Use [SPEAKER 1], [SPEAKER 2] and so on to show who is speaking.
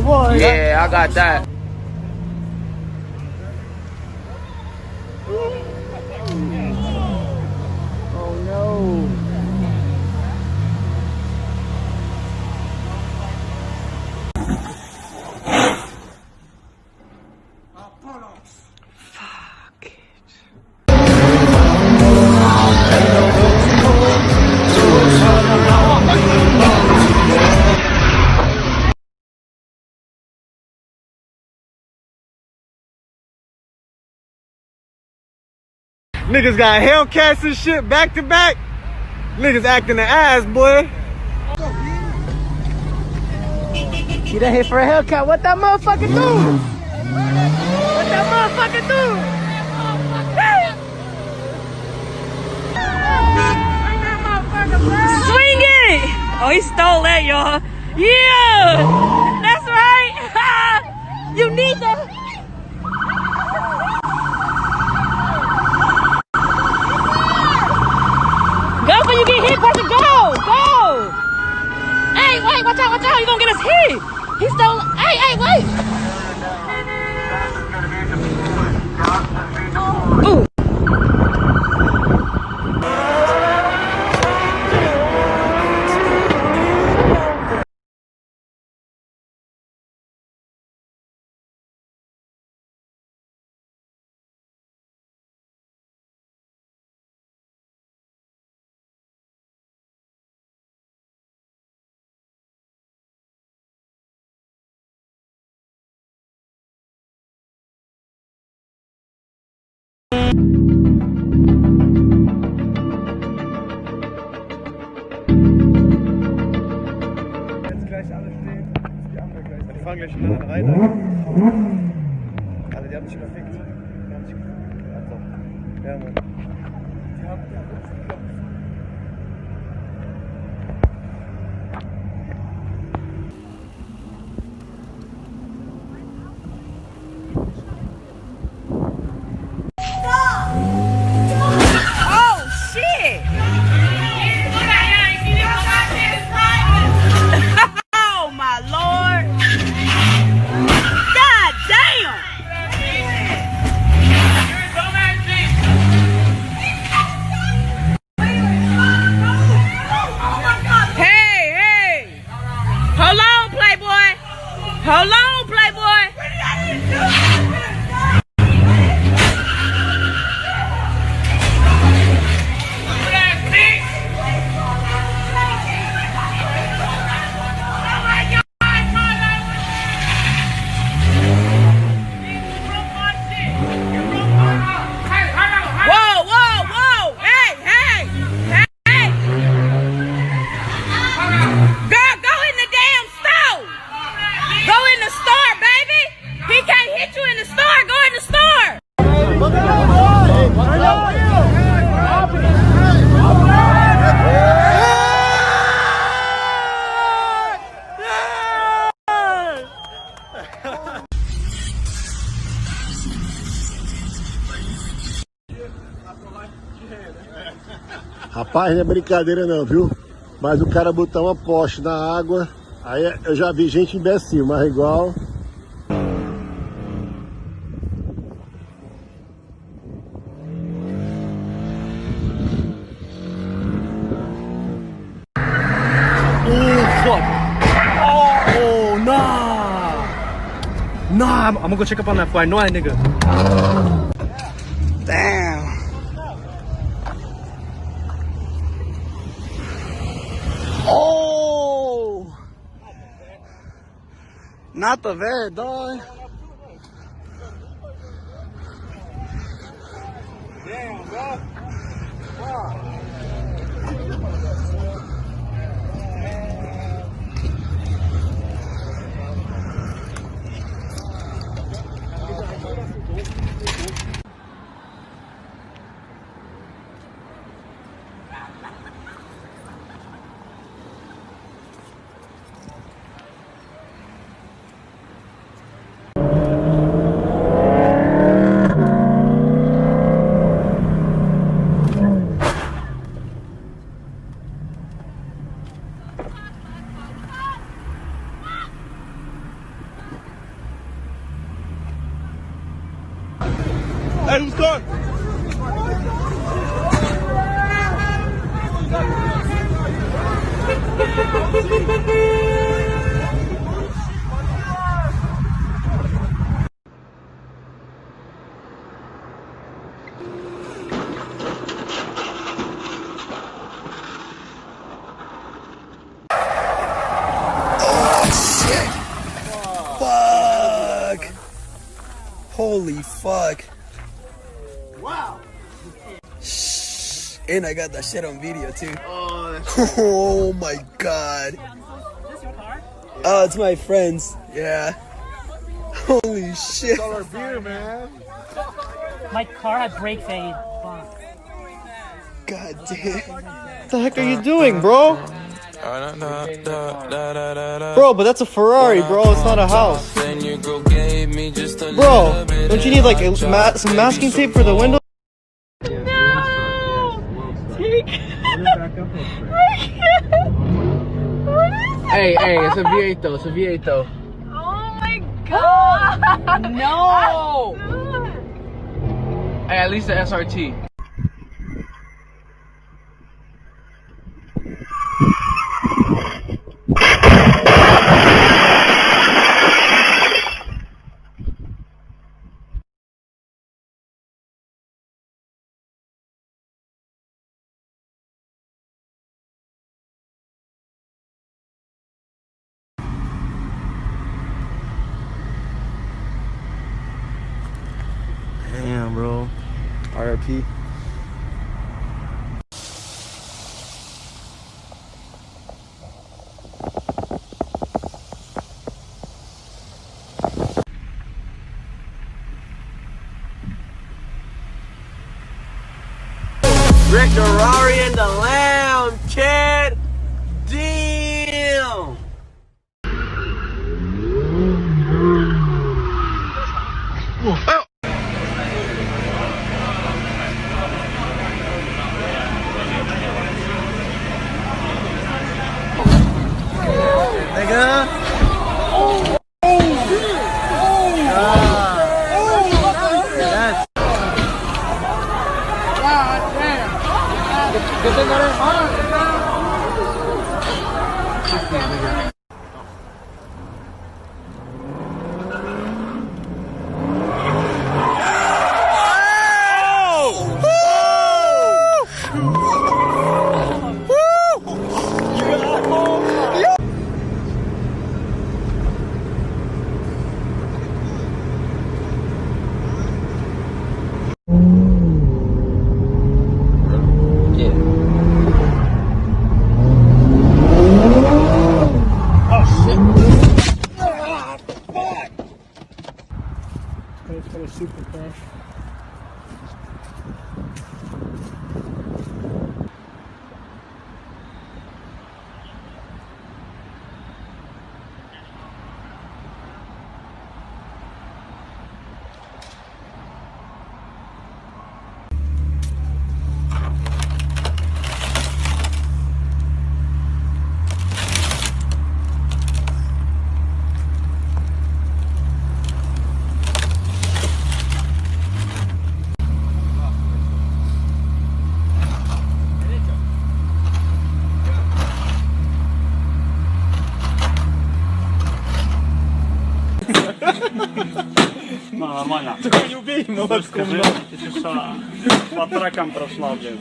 [SPEAKER 1] got one.
[SPEAKER 2] Yeah, I got that.
[SPEAKER 1] Oh no.
[SPEAKER 2] Fuck it.
[SPEAKER 1] Niggas got Hellcats and shit back to back. Niggas acting the ass, boy. You done hit for a Hellcat. What that motherfucker do? What that motherfucker do?
[SPEAKER 3] Swing it! Oh, he stole that, y'all. Yeah! That's right! You need that. Go before you get hit, person. Go! Go! Hey, wait, watch out, you gonna get us hit! He stole, hey, wait! Ooh!
[SPEAKER 1] Die fahren gleich hintereinander rein. Alter, die haben sich verfickt. Die haben sich verfickt. Ja, Mann. Die haben
[SPEAKER 3] Hold on, Playboy.
[SPEAKER 4] Rapaz, não é brincadeira não, viu? Mas o cara botar uma poste na água, aí eu já vi gente imbecil, mas igual...
[SPEAKER 1] Oh, nah! Nah, I'm gonna go check up on that fly. No, nigga.
[SPEAKER 2] Damn. Oh! Not the veered, dog.
[SPEAKER 1] Damn, bro. Wow.
[SPEAKER 2] Hey, who's car?
[SPEAKER 1] Fuck. Holy fuck.
[SPEAKER 2] Wow.
[SPEAKER 1] Shh. And I got that shit on video too.
[SPEAKER 2] Oh, that's
[SPEAKER 1] Oh my god.
[SPEAKER 3] Is this your car?
[SPEAKER 1] Oh, it's my friend's. Yeah. Holy shit.
[SPEAKER 2] our beer, man.
[SPEAKER 3] My car had brake fade. Fuck.
[SPEAKER 1] God damn. What the heck are you doing, bro? Bro, but that's a Ferrari, bro. It's not a house. Bro, don't you need like some masking tape for the window?
[SPEAKER 3] No! Take.
[SPEAKER 2] Hey, it's a V8 though. It's a V8 though.
[SPEAKER 3] Oh my god! No!
[SPEAKER 2] Hey, at least the SRT.
[SPEAKER 1] Damn, bro. RIP.
[SPEAKER 2] Rick Ferrari in the lamb, kid. Damn.
[SPEAKER 1] It's got a Supercars.
[SPEAKER 5] Ну, нормально.
[SPEAKER 1] Только не убей, молодцом.
[SPEAKER 5] Скажи, если что, по трекам прошла, блин.